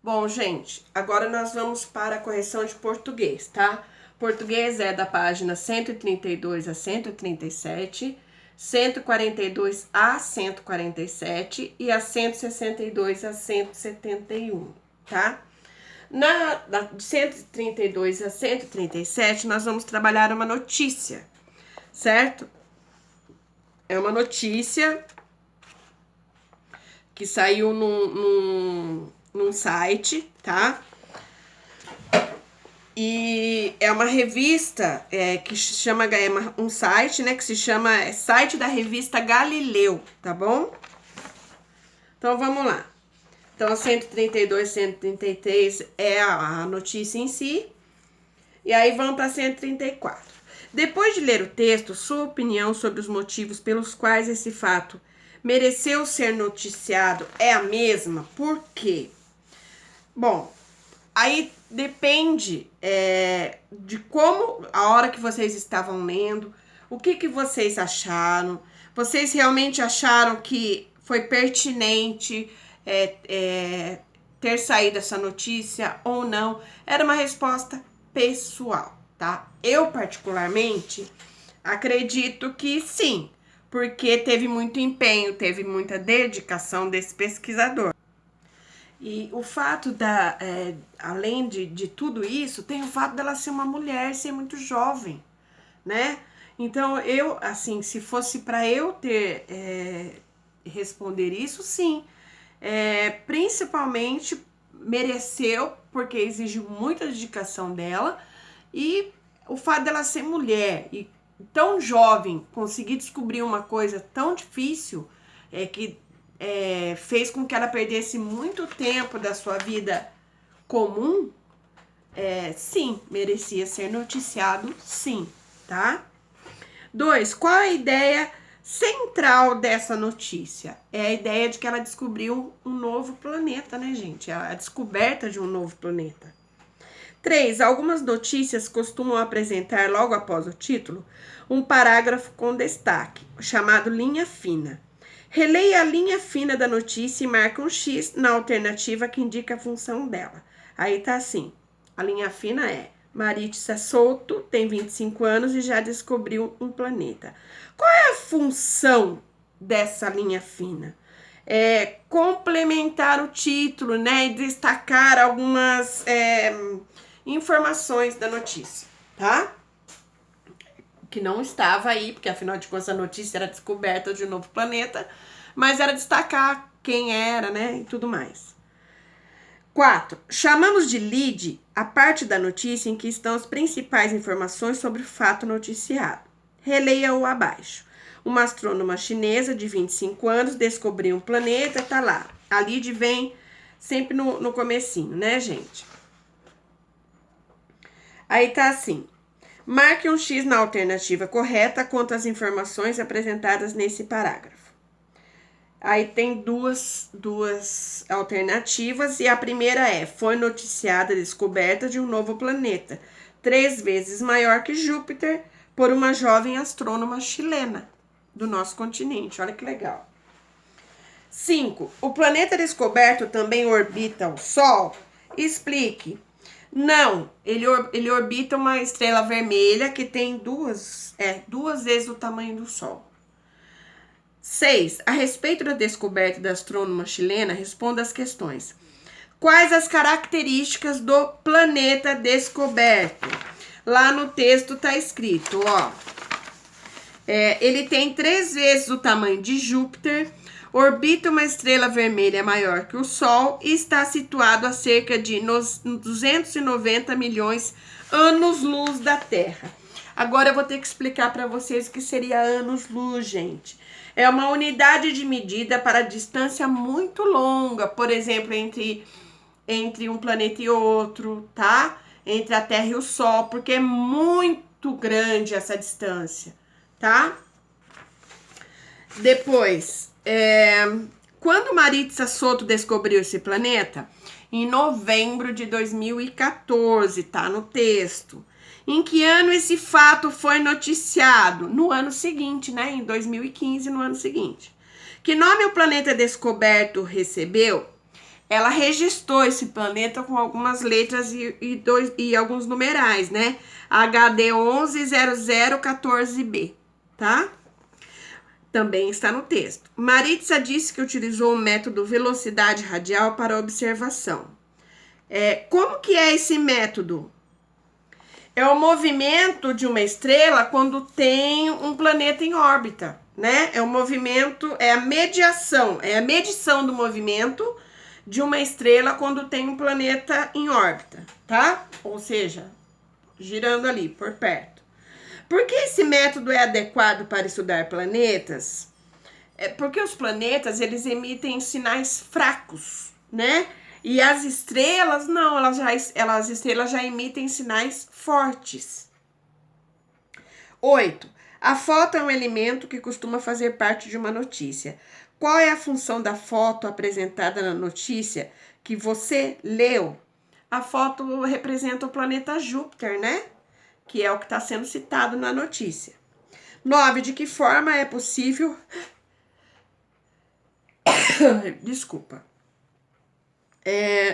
Bom, gente, agora nós vamos para a correção de português, tá? Português é da página 132 a 137, 142 a 147 e a 162 a 171, tá? De 132 a 137, nós vamos trabalhar uma notícia, certo? É uma notícia que saiu num site, tá? E é uma revista que se chama, um site, né, que se chama site da revista Galileu, tá bom? Então, vamos lá. Então, 132, 133 é a notícia em si. E aí, vamos para 134. Depois de ler o texto, sua opinião sobre os motivos pelos quais esse fato mereceu ser noticiado é a mesma? Por quê? Bom, aí depende de como, a hora que vocês estavam lendo, o que vocês acharam. Vocês realmente acharam que foi pertinente ter saído essa notícia ou não? Era uma resposta pessoal, tá? Eu, particularmente, acredito que sim, porque teve muito empenho, teve muita dedicação desse pesquisador. E o fato além de tudo isso, tem o fato dela ser uma mulher, ser muito jovem, né? Então, eu, assim, se fosse para eu responder isso, sim. Principalmente mereceu, porque exigiu muita dedicação dela, e o fato dela ser mulher e tão jovem, conseguir descobrir uma coisa tão difícil, que fez com que ela perdesse muito tempo da sua vida comum, sim, merecia ser noticiado, sim, tá? 2. Qual a ideia central dessa notícia? É a ideia de que ela descobriu um novo planeta, né, gente? A descoberta de um novo planeta. 3. Algumas notícias costumam apresentar, logo após o título, um parágrafo com destaque, chamado linha fina. Releia a linha fina da notícia e marca um X na alternativa que indica a função dela. Aí tá assim, a linha fina é: Maritza Souto tem 25 anos e já descobriu um planeta. Qual é a função dessa linha fina? Complementar o título, né, e destacar algumas informações da notícia, tá? Que não estava aí, porque afinal de contas a notícia era descoberta de um novo planeta, mas era destacar quem era, né, e tudo mais. 4. Chamamos de lead a parte da notícia em que estão as principais informações sobre o fato noticiado. Releia-o abaixo. Uma astrônoma chinesa de 25 anos descobriu um planeta, tá lá. A lead vem sempre no comecinho, né, gente? Aí tá assim: marque um X na alternativa correta quanto às informações apresentadas nesse parágrafo. Aí tem duas alternativas e a primeira foi noticiada a descoberta de um novo planeta, 3 vezes maior que Júpiter, por uma jovem astrônoma chilena do nosso continente. Olha que legal. 5. O planeta descoberto também orbita o Sol? Explique. Não, ele orbita uma estrela vermelha que tem duas vezes o tamanho do Sol. 6. A respeito da descoberta da astrônoma chilena, responda as questões. Quais as características do planeta descoberto? Lá no texto tá escrito, ó. Ele tem 3 vezes o tamanho de Júpiter, orbita uma estrela vermelha maior que o Sol e está situado a cerca de 290 milhões anos-luz da Terra. Agora eu vou ter que explicar para vocês o que seria anos-luz, gente. É uma unidade de medida para distância muito longa, por exemplo, entre um planeta e outro, tá? Entre a Terra e o Sol, porque é muito grande essa distância, tá? Depois, quando Maritza Souto descobriu esse planeta? Em novembro de 2014, tá no texto. Em que ano esse fato foi noticiado? No ano seguinte, né? Em 2015, no ano seguinte. Que nome o planeta descoberto recebeu? ela registrou esse planeta com algumas letras e alguns numerais, né? HD 110014b, tá? Também está no texto. Maritza disse que utilizou o método velocidade radial para observação. Como que é esse método? É o movimento de uma estrela quando tem um planeta em órbita, né? É o movimento, é a medição do movimento de uma estrela quando tem um planeta em órbita, tá? Ou seja, girando ali por perto. Por que esse método é adequado para estudar planetas? Porque os planetas, eles emitem sinais fracos, né? E as estrelas, não, as estrelas já emitem sinais fortes. 8. A foto é um elemento que costuma fazer parte de uma notícia. Qual é a função da foto apresentada na notícia que você leu? A foto representa o planeta Júpiter, né? Que é o que está sendo citado na notícia. 9. De que forma é possível... Desculpa.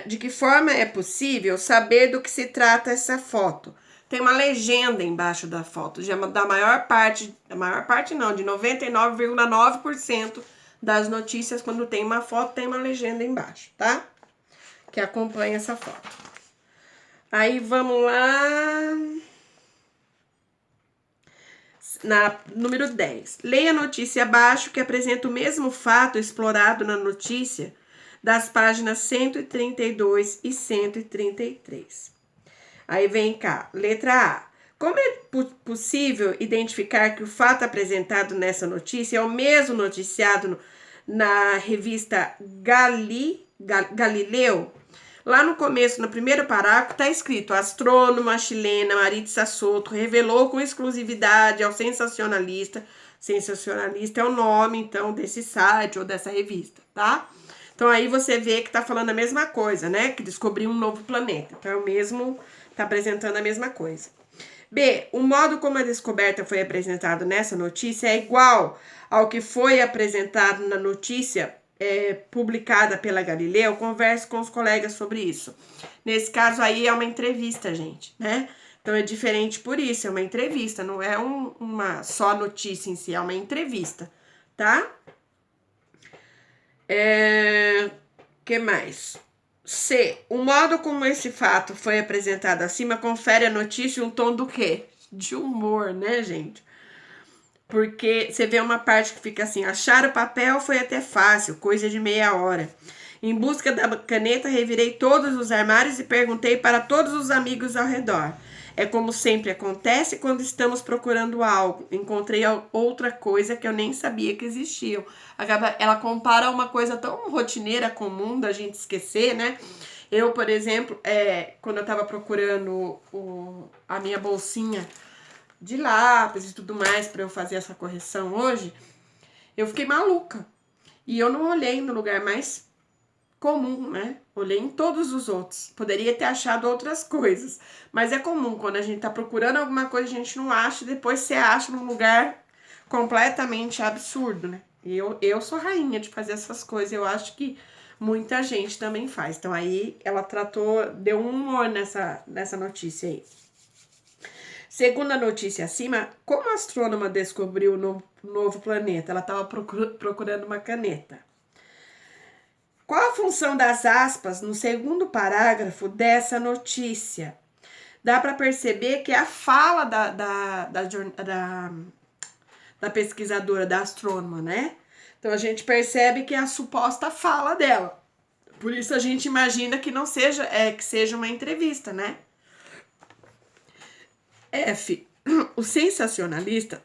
De que forma é possível saber do que se trata essa foto? Tem uma legenda embaixo da foto, da maior parte não, de 99,9% das notícias, quando tem uma foto, tem uma legenda embaixo, tá? Que acompanha essa foto. Aí, vamos lá. Número 10. Leia a notícia abaixo que apresenta o mesmo fato explorado na notícia das páginas 132 e 133. Aí vem cá, letra A. Como é possível identificar que o fato apresentado nessa notícia é o mesmo noticiado na revista Galileu? Lá no começo, no primeiro parágrafo, está escrito: a astrônoma chilena Maritza Soto revelou com exclusividade ao sensacionalista. Sensacionalista é o nome, então, desse site ou dessa revista, tá? Então, aí você vê que tá falando a mesma coisa, né? Que descobriu um novo planeta. Então, é o mesmo, tá apresentando a mesma coisa. B. O modo como a descoberta foi apresentada nessa notícia é igual ao que foi apresentado na notícia publicada pela Galileu. Converse com os colegas sobre isso. Nesse caso aí é uma entrevista, gente, né? Então é diferente por isso, é uma entrevista, não é uma só notícia em si, é uma entrevista, tá? Que mais? C. O modo como esse fato foi apresentado acima confere à notícia um tom do quê? De humor, né, gente? Porque você vê uma parte que fica assim: achar o papel foi até fácil, coisa de meia hora. Em busca da caneta, revirei todos os armários e perguntei para todos os amigos ao redor. É como sempre acontece quando estamos procurando algo. Encontrei outra coisa que eu nem sabia que existia. Ela compara uma coisa tão rotineira, comum da gente esquecer, né? Eu, por exemplo, quando eu tava procurando a minha bolsinha de lápis e tudo mais para eu fazer essa correção hoje, eu fiquei maluca. E eu não olhei no lugar mais comum, né? Olhei em todos os outros. Poderia ter achado outras coisas. Mas é comum, quando a gente tá procurando alguma coisa, a gente não acha, e depois você acha num lugar completamente absurdo, né? E eu sou rainha de fazer essas coisas. Eu acho que muita gente também faz. Então aí ela deu um humor nessa notícia aí. Segundo a notícia acima, como a astrônoma descobriu um novo planeta? Ela estava procurando uma caneta. Qual a função das aspas no segundo parágrafo dessa notícia? Dá para perceber que é a fala da pesquisadora, da astrônoma, né? Então a gente percebe que é a suposta fala dela. Por isso a gente imagina que não seja, que seja uma entrevista, né? F. O sensacionalista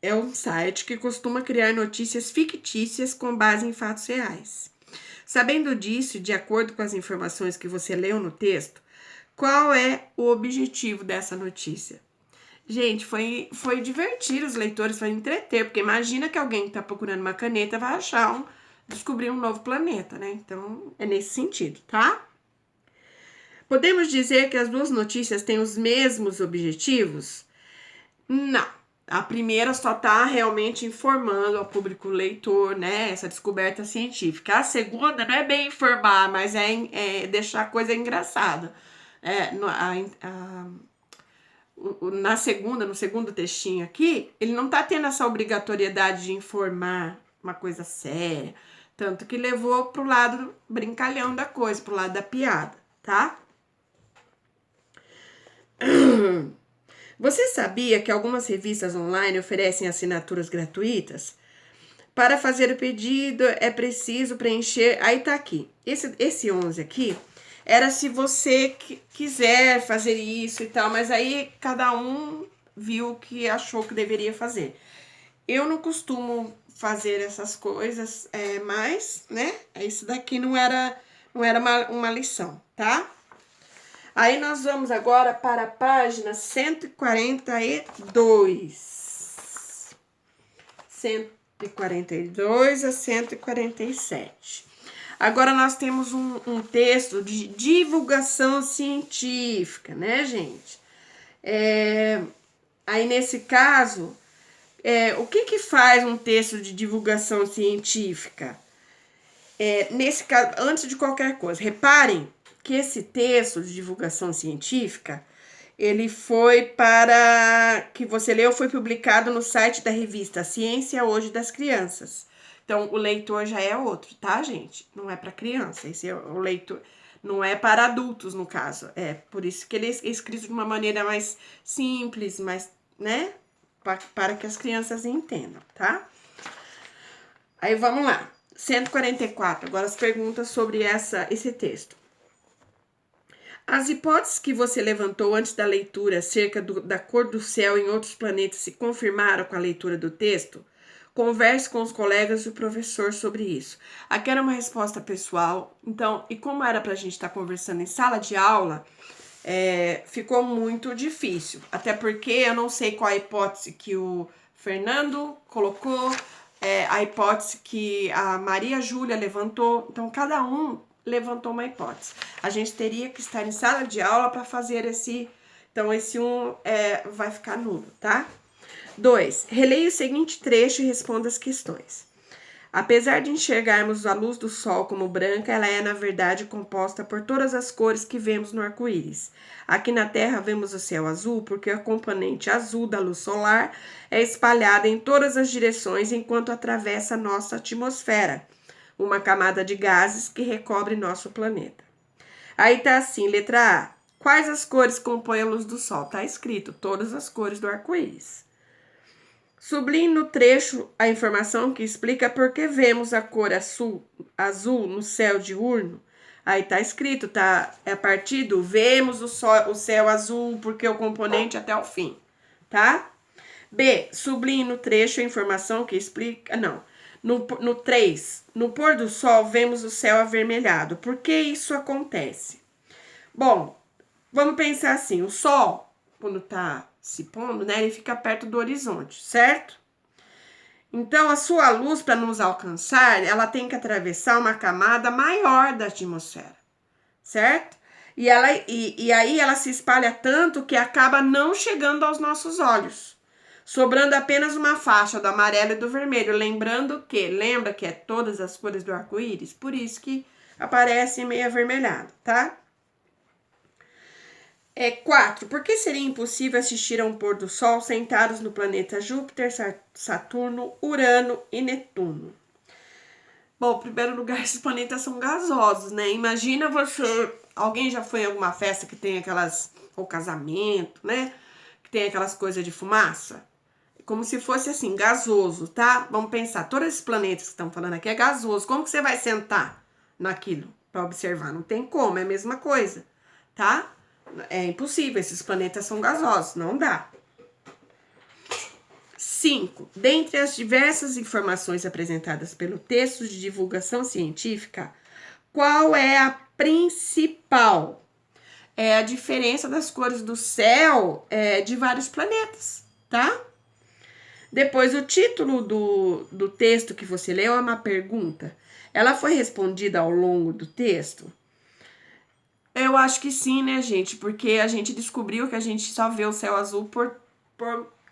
é um site que costuma criar notícias fictícias com base em fatos reais. Sabendo disso, de acordo com as informações que você leu no texto, qual é o objetivo dessa notícia? Gente, foi divertir os leitores, foi entreter, porque imagina que alguém que está procurando uma caneta vai descobrir um novo planeta, né? Então, é nesse sentido, tá? Podemos dizer que as duas notícias têm os mesmos objetivos? Não. A primeira só tá realmente informando ao público leitor, né, essa descoberta científica. A segunda não é bem informar, mas é deixar a coisa engraçada. No segundo textinho aqui, ele não tá tendo essa obrigatoriedade de informar uma coisa séria, tanto que levou pro lado brincalhão da coisa, pro lado da piada, tá? Você sabia que algumas revistas online oferecem assinaturas gratuitas? Para fazer o pedido é preciso preencher. Aí tá aqui. Esse 11 aqui era se você quiser fazer isso e tal, mas aí cada um viu o que achou que deveria fazer. Eu não costumo fazer essas coisas, mas, né? Isso daqui não era uma lição, tá? Aí nós vamos agora para a página 142. 142 a 147. Agora nós temos um texto de divulgação científica, né, gente? Aí nesse caso, o que faz um texto de divulgação científica? Nesse caso, antes de qualquer coisa, reparem que esse texto de divulgação científica, ele foi que você leu, foi publicado no site da revista Ciência Hoje das Crianças. Então, o leitor já é outro, tá, gente? Não é para criança, esse é o leitor, não é para adultos, no caso. É por isso que ele é escrito de uma maneira mais simples, mais, né? Para que as crianças entendam, tá? Aí, vamos lá. 144, agora as perguntas sobre esse texto. As hipóteses que você levantou antes da leitura acerca da cor do céu em outros planetas se confirmaram com a leitura do texto? Converse com os colegas e o professor sobre isso. Aqui era uma resposta pessoal. Então, e como era pra gente estar conversando em sala de aula, ficou muito difícil. Até porque eu não sei qual a hipótese que o Fernando colocou, a hipótese que a Maria Júlia levantou. Então, cada um levantou uma hipótese. A gente teria que estar em sala de aula para fazer esse... Então, esse vai ficar nulo, tá? 2. Releia o seguinte trecho e responda as questões. Apesar de enxergarmos a luz do sol como branca, ela é, na verdade, composta por todas as cores que vemos no arco-íris. Aqui na Terra vemos o céu azul porque a componente azul da luz solar é espalhada em todas as direções enquanto atravessa nossa atmosfera, uma camada de gases que recobre nosso planeta. Aí tá assim, letra A. Quais as cores compõem a luz do sol? Tá escrito, todas as cores do arco-íris. Sublinhe no trecho a informação que explica por que vemos a cor azul no céu diurno. Aí tá escrito, tá? É a partir do vemos o céu azul porque o componente até o fim, tá? B. Sublinhe no trecho a informação que explica... Não. No 3, no pôr do sol, vemos o céu avermelhado. Por que isso acontece? Bom, vamos pensar assim, o sol, quando tá se pondo, né, ele fica perto do horizonte, certo? Então, a sua luz, para nos alcançar, ela tem que atravessar uma camada maior da atmosfera, certo? E aí ela se espalha tanto que acaba não chegando aos nossos olhos, sobrando apenas uma faixa do amarelo e do vermelho. Lembra que é todas as cores do arco-íris? Por isso que aparece meio avermelhado, tá? 4. Por que seria impossível assistir a um pôr do sol sentados no planeta Júpiter, Saturno, Urano e Netuno? Bom, em primeiro lugar, esses planetas são gasosos, né? Imagina alguém já foi em alguma festa que tem ou casamento, né? Que tem aquelas coisas de fumaça? Como se fosse assim, gasoso, tá? Vamos pensar, todos esses planetas que estão falando aqui é gasoso. Como que você vai sentar naquilo para observar? Não tem como, é a mesma coisa, tá? É impossível, esses planetas são gasosos, não dá. 5. Dentre as diversas informações apresentadas pelo texto de divulgação científica, qual é a principal? É a diferença das cores do céu de vários planetas, tá? Depois, o título do texto que você leu é uma pergunta. Ela foi respondida ao longo do texto? Eu acho que sim, né, gente? Porque a gente descobriu que a gente só vê o céu azul por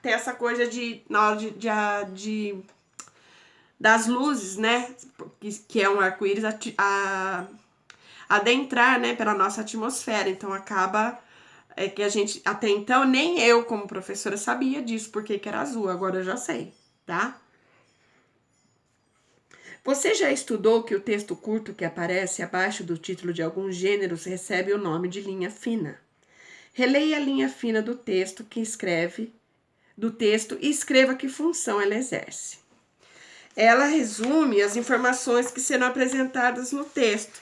ter essa coisa na hora das luzes, né? Que é um arco-íris adentrar, né, pela nossa atmosfera. Então acaba que a gente, até então, nem eu como professora sabia disso, porque que era azul, agora eu já sei, tá? Você já estudou que o texto curto que aparece abaixo do título de alguns gêneros recebe o nome de linha fina? Releia a linha fina do texto e escreva que função ela exerce. Ela resume as informações que serão apresentadas no texto.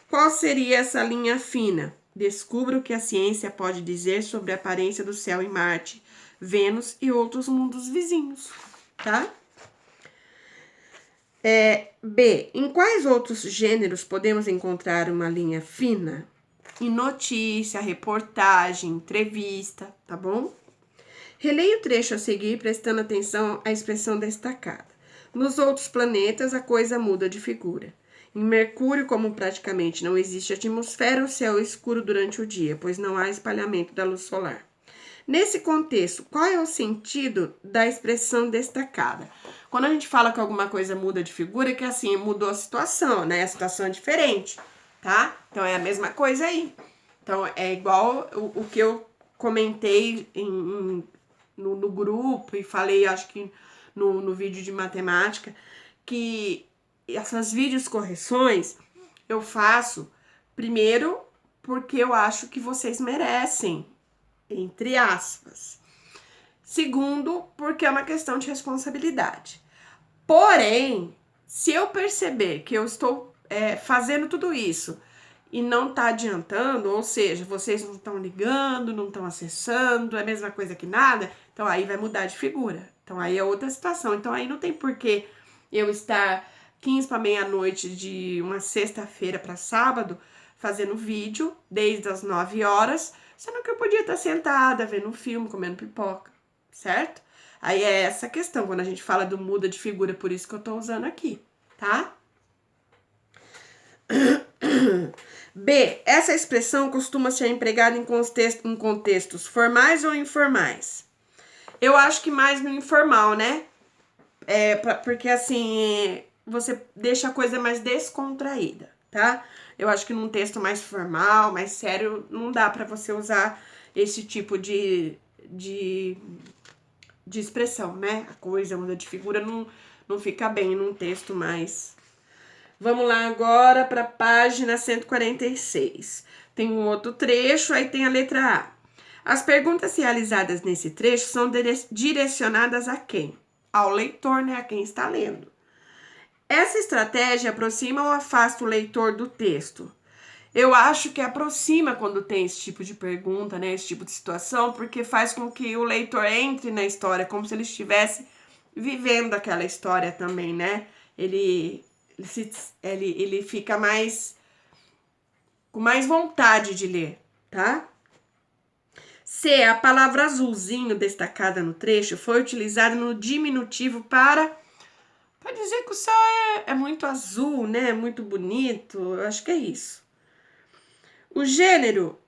Qual seria essa linha fina? Descubra o que a ciência pode dizer sobre a aparência do céu em Marte, Vênus e outros mundos vizinhos, tá? B. Em quais outros gêneros podemos encontrar uma linha fina? Em notícia, reportagem, entrevista, tá bom? Releia o trecho a seguir, prestando atenção à expressão destacada. Nos outros planetas, a coisa muda de figura. Em Mercúrio, como praticamente não existe atmosfera, o céu é escuro durante o dia, pois não há espalhamento da luz solar. Nesse contexto, qual é o sentido da expressão destacada? Quando a gente fala que alguma coisa muda de figura, é que assim, mudou a situação, né? A situação é diferente, tá? Então é a mesma coisa aí. Então é igual o que eu comentei no grupo e falei, acho que no vídeo de matemática, que essas vídeos correções eu faço primeiro porque eu acho que vocês merecem, entre aspas. Segundo, porque é uma questão de responsabilidade. Porém, se eu perceber que eu estou fazendo tudo isso e não está adiantando, ou seja, vocês não estão ligando, não estão acessando, é a mesma coisa que nada, então aí vai mudar de figura. Então aí é outra situação. Então aí não tem porquê eu estar 15 para meia-noite de uma sexta-feira para sábado fazendo vídeo desde as 9 horas, sendo que eu podia estar sentada vendo um filme, comendo pipoca, certo? Aí é essa questão, quando a gente fala do muda de figura, por isso que eu tô usando aqui, tá? B. Essa expressão costuma ser empregada em contextos formais ou informais? Eu acho que mais no informal, né? Porque assim, você deixa a coisa mais descontraída, tá? Eu acho que num texto mais formal, mais sério, não dá pra você usar esse tipo de expressão, né? A coisa muda de figura, não fica bem num texto mais. Vamos lá agora para a página 146. Tem um outro trecho, aí tem a letra A. As perguntas realizadas nesse trecho são direcionadas a quem? Ao leitor, né? A quem está lendo. Essa estratégia aproxima ou afasta o leitor do texto? Eu acho que aproxima quando tem esse tipo de pergunta, né? Esse tipo de situação, porque faz com que o leitor entre na história, como se ele estivesse vivendo aquela história também, né? Ele fica com mais vontade de ler, tá? C. A palavra azulzinho destacada no trecho foi utilizada no diminutivo para dizer que o céu é muito azul, né? Muito bonito. Eu acho que é isso. O gênero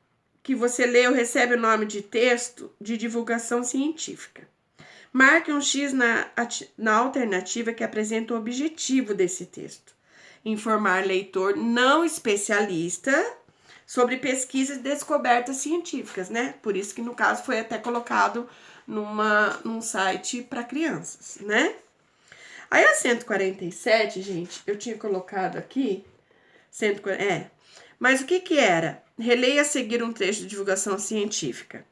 que você leu recebe o nome de texto de divulgação científica. Marque um X na alternativa que apresenta o objetivo desse texto. Informar leitor não especialista sobre pesquisas e descobertas científicas, né? Por isso que no caso foi até colocado num site para crianças, né? Aí a 147, gente, eu tinha colocado aqui, mas o que era? Releia a seguir um trecho de divulgação científica.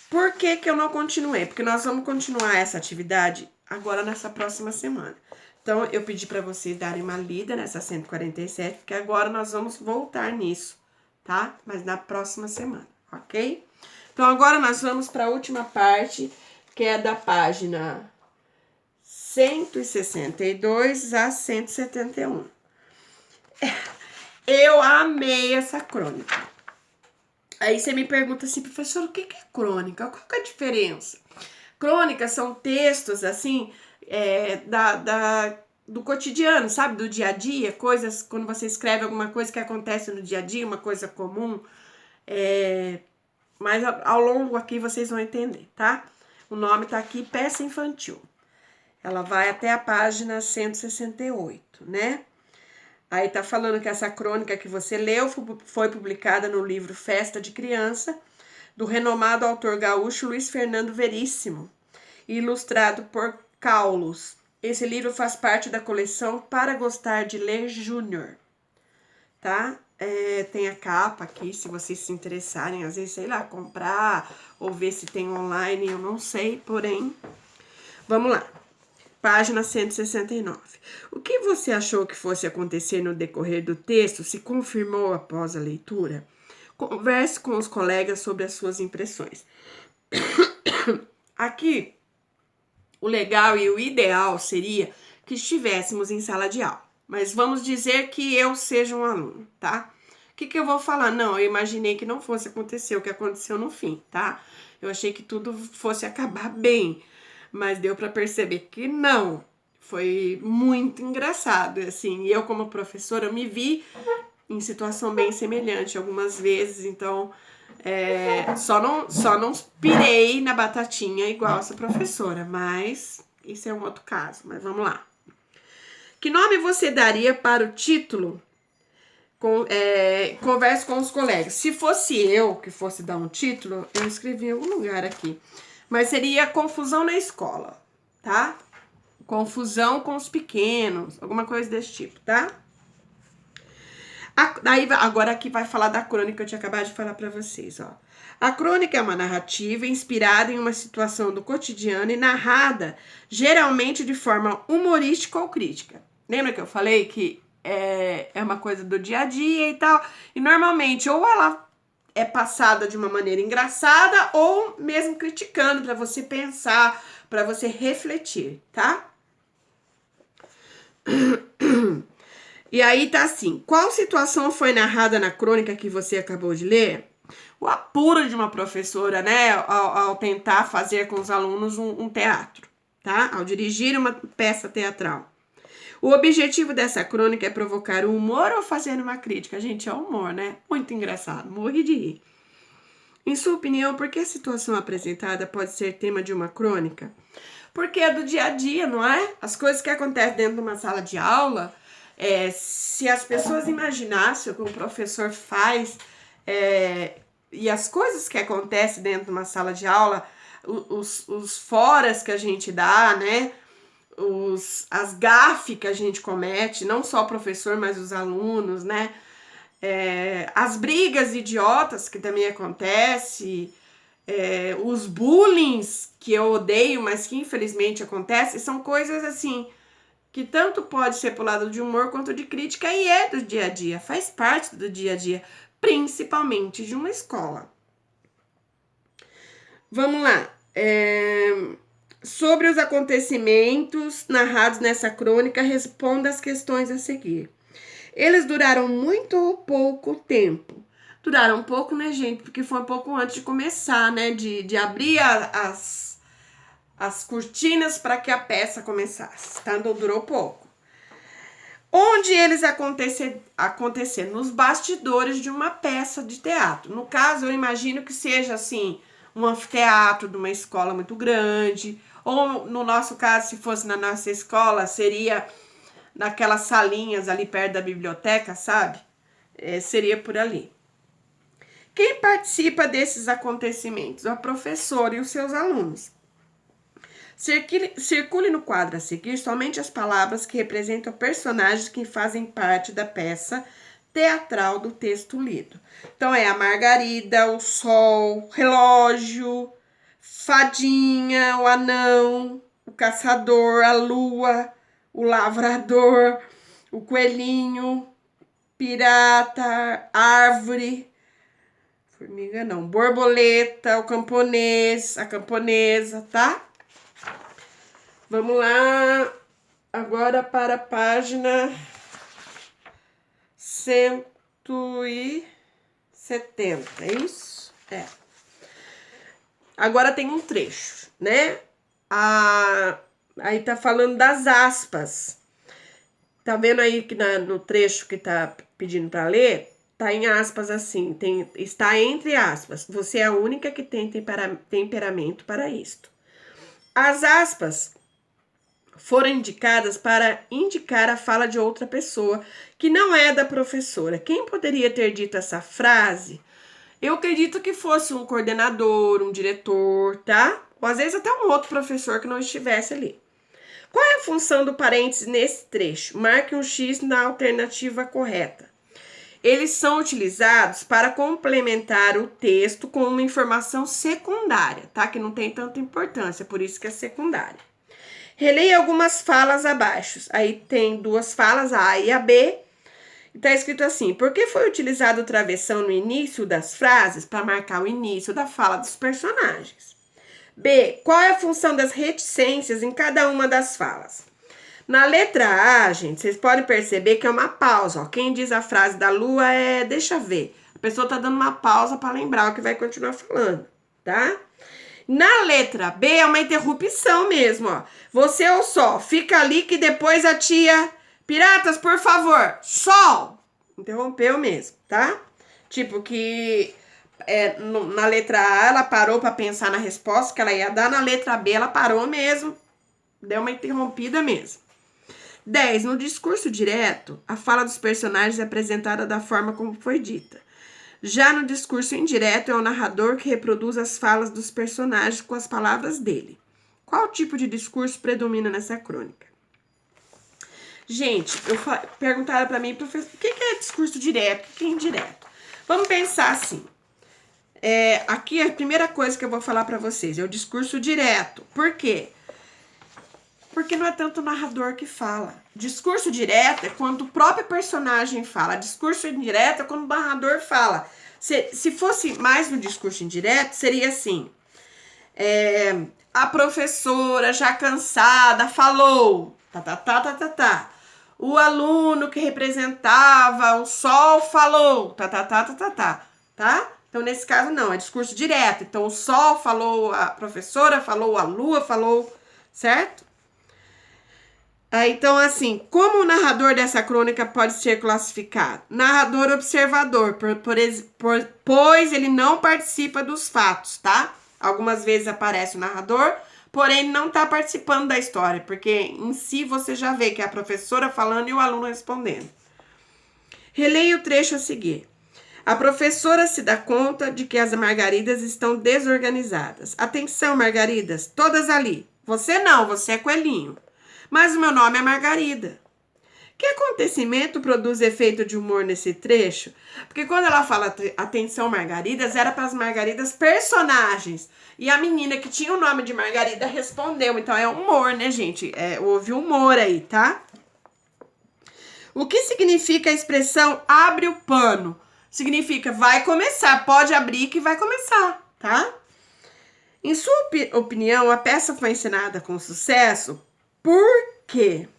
Por que eu não continuei? Porque nós vamos continuar essa atividade agora nessa próxima semana. Então, eu pedi para vocês darem uma lida nessa 147, porque agora nós vamos voltar nisso, tá? Mas na próxima semana, ok? Então, agora nós vamos para a última parte, que é da página 162 a 171. Eu amei essa crônica. Aí você me pergunta assim, professor, o que é crônica? Qual que é a diferença? Crônicas são textos, assim, do cotidiano, sabe? Do dia a dia, coisas, quando você escreve alguma coisa que acontece no dia a dia, uma coisa comum. Mas ao longo aqui vocês vão entender, tá? O nome tá aqui, Peça Infantil. Ela vai até a página 168, né? Aí tá falando que essa crônica que você leu foi publicada no livro Festa de Criança, do renomado autor gaúcho Luiz Fernando Veríssimo, e ilustrado por Kaulos. Esse livro faz parte da coleção Para Gostar de Ler Júnior, tá? Tem a capa aqui, se vocês se interessarem, às vezes, sei lá, comprar ou ver se tem online, eu não sei, porém, vamos lá. Página 169. O que você achou que fosse acontecer no decorrer do texto se confirmou após a leitura? Converse com os colegas sobre as suas impressões. Aqui, o legal e o ideal seria que estivéssemos em sala de aula. Mas vamos dizer que eu seja um aluno, tá? O que eu vou falar? Não, eu imaginei que não fosse acontecer o que aconteceu no fim, tá? Eu achei que tudo fosse acabar bem, mas deu para perceber que não. Foi muito engraçado, assim. E eu, como professora, eu me vi em situação bem semelhante algumas vezes, então só não pirei na batatinha igual essa professora, mas isso é um outro caso. Mas vamos lá. Que nome você daria para o título? Converse com os colegas. Se fosse eu que fosse dar um título, eu escrevi em algum lugar aqui, mas seria Confusão na Escola, tá? Confusão com os pequenos, alguma coisa desse tipo, tá? Agora aqui vai falar da crônica que eu tinha acabado de falar para vocês, ó. A crônica é uma narrativa inspirada em uma situação do cotidiano e narrada geralmente de forma humorística ou crítica. Lembra que eu falei que é uma coisa do dia a dia e tal? E normalmente ou ela é passada de uma maneira engraçada ou mesmo criticando para você pensar, para você refletir, tá? E aí tá assim, qual situação foi narrada na crônica que você acabou de ler? O apuro de uma professora, né, ao tentar fazer com os alunos um teatro, tá? Ao dirigir uma peça teatral. O objetivo dessa crônica é provocar o humor ou fazer uma crítica? Gente, é humor, né? Muito engraçado, morri de rir. Em sua opinião, por que a situação apresentada pode ser tema de uma crônica? Porque é do dia a dia, não é? As coisas que acontecem dentro de uma sala de aula, se as pessoas imaginassem o que o professor faz e as coisas que acontecem dentro de uma sala de aula, os foras que a gente dá, né? As gafes que a gente comete, não só o professor, mas os alunos, né? As brigas idiotas que também acontecem, os bullings que eu odeio, mas que infelizmente acontecem, são coisas assim que tanto pode ser pro lado de humor quanto de crítica e é do dia a dia, faz parte do dia a dia, principalmente de uma escola. Vamos lá. Sobre os acontecimentos narrados nessa crônica, responda as questões a seguir. Eles duraram muito ou pouco tempo? Duraram pouco, né, gente? Porque foi um pouco antes de começar, né? De abrir as cortinas para que a peça começasse, tá? Então, durou pouco. Onde eles aconteceram? Nos bastidores de uma peça de teatro. No caso, eu imagino que seja, assim, um anfiteatro de uma escola muito grande. Ou, no nosso caso, se fosse na nossa escola, seria naquelas salinhas ali perto da biblioteca, sabe? Seria por ali. Quem participa desses acontecimentos? O professor e os seus alunos. Circule no quadro a seguir somente as palavras que representam personagens que fazem parte da peça teatral do texto lido. Então, a Margarida, o sol, relógio, fadinha, o anão, o caçador, a lua, o lavrador, o coelhinho, pirata, árvore, formiga não, borboleta, o camponês, a camponesa, tá? Vamos lá, agora para a página 170, é isso? Agora tem um trecho, né? Aí tá falando das aspas. Tá vendo aí que no trecho que tá pedindo para ler, tá em aspas assim, está entre aspas. Você é a única que tem temperamento para isto. As aspas foram indicadas para indicar a fala de outra pessoa que não é da professora. Quem poderia ter dito essa frase? Eu acredito que fosse um coordenador, um diretor, tá? Ou às vezes até um outro professor que não estivesse ali. Qual é a função do parênteses nesse trecho? Marque um X na alternativa correta. Eles são utilizados para complementar o texto com uma informação secundária, tá? Que não tem tanta importância, por isso que é secundária. Releia algumas falas abaixo. Aí tem duas falas, a A e a B. Está escrito assim: por que foi utilizado o travessão no início das frases para marcar o início da fala dos personagens? B. Qual é a função das reticências em cada uma das falas? Na letra A, gente, vocês podem perceber que é uma pausa. Ó. Quem diz a frase da lua é deixa ver. A pessoa está dando uma pausa para lembrar o que vai continuar falando, tá? Na letra B é uma interrupção mesmo, ó. Você ou sol, fica ali que depois a tia... Piratas, por favor, sol! Interrompeu mesmo, tá? Tipo que na letra A ela parou para pensar na resposta que ela ia dar, na letra B ela parou mesmo, deu uma interrompida mesmo. 10. No discurso direto, a fala dos personagens é apresentada da forma como foi dita. Já no discurso indireto, é o narrador que reproduz as falas dos personagens com as palavras dele. Qual tipo de discurso predomina nessa crônica? Gente, perguntaram para mim, professor, o que é discurso direto, o que é indireto? Vamos pensar assim. Aqui a primeira coisa que eu vou falar para vocês é o discurso direto. Por quê? Porque não é tanto o narrador que fala. Discurso direto é quando o próprio personagem fala. Discurso indireto é quando o narrador fala. Se fosse mais no discurso indireto, seria assim. A professora, já cansada, falou. Tá. O aluno que representava o sol falou. Tá? Então, nesse caso, não. É discurso direto. Então, o sol falou, a professora falou, a lua falou. Certo? Então, assim, como o narrador dessa crônica pode ser classificado? Narrador observador, pois ele não participa dos fatos, tá? Algumas vezes aparece o narrador, porém ele não está participando da história, porque em si você já vê que é a professora falando e o aluno respondendo. Releia o trecho a seguir. A professora se dá conta de que as margaridas estão desorganizadas. Atenção, margaridas, todas ali. Você não, você é coelhinho. Mas o meu nome é Margarida. Que acontecimento produz efeito de humor nesse trecho? Porque quando ela fala atenção Margaridas, era para as Margaridas personagens. E a menina que tinha o nome de Margarida respondeu. Então é humor, né, gente? Houve humor aí, tá? O que significa a expressão abre o pano? Significa vai começar, pode abrir que vai começar, tá? Em sua opinião, a peça foi encenada com sucesso? Por quê?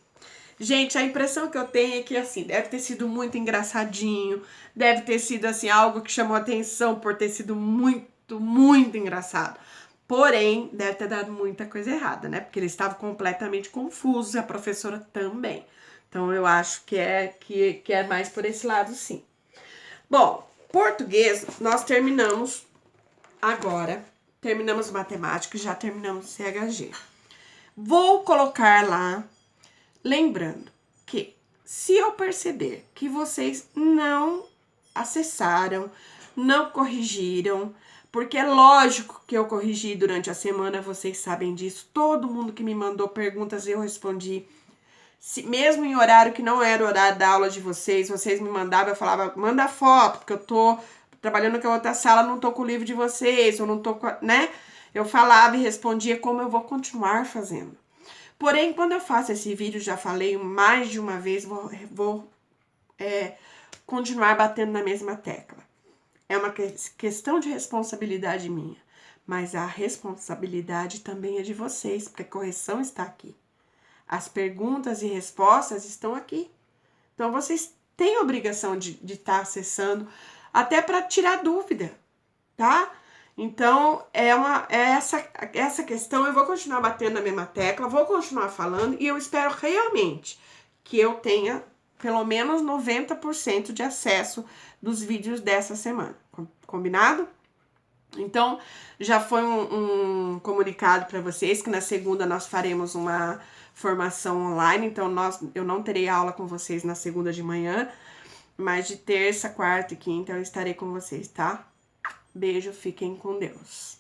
Gente, a impressão que eu tenho é que, assim, deve ter sido muito engraçadinho, deve ter sido, assim, algo que chamou atenção por ter sido muito, muito engraçado. Porém, deve ter dado muita coisa errada, né? Porque eles estavam completamente confusos, e a professora também. Então, eu acho que é mais por esse lado, sim. Bom, português, nós terminamos agora. Terminamos matemática e já terminamos CHG. Vou colocar lá, lembrando que se eu perceber que vocês não acessaram, não corrigiram, porque é lógico que eu corrigi durante a semana, vocês sabem disso, todo mundo que me mandou perguntas eu respondi, mesmo em horário que não era o horário da aula de vocês me mandavam, eu falava, manda foto, porque eu tô trabalhando com a outra sala, não tô com o livro de vocês, ou não tô com, né? Eu falava e respondia como eu vou continuar fazendo. Porém, quando eu faço esse vídeo, já falei mais de uma vez, vou continuar batendo na mesma tecla. É uma questão de responsabilidade minha, mas a responsabilidade também é de vocês, porque a correção está aqui. As perguntas e respostas estão aqui. Então, vocês têm a obrigação de estar acessando, até para tirar dúvida, tá? Então, essa questão, eu vou continuar batendo na mesma tecla, vou continuar falando e eu espero realmente que eu tenha pelo menos 90% de acesso dos vídeos dessa semana. Combinado? Então, já foi um comunicado para vocês que na segunda nós faremos uma formação online. Então, eu não terei aula com vocês na segunda de manhã, mas de terça, quarta e quinta eu estarei com vocês, tá? Beijo, fiquem com Deus.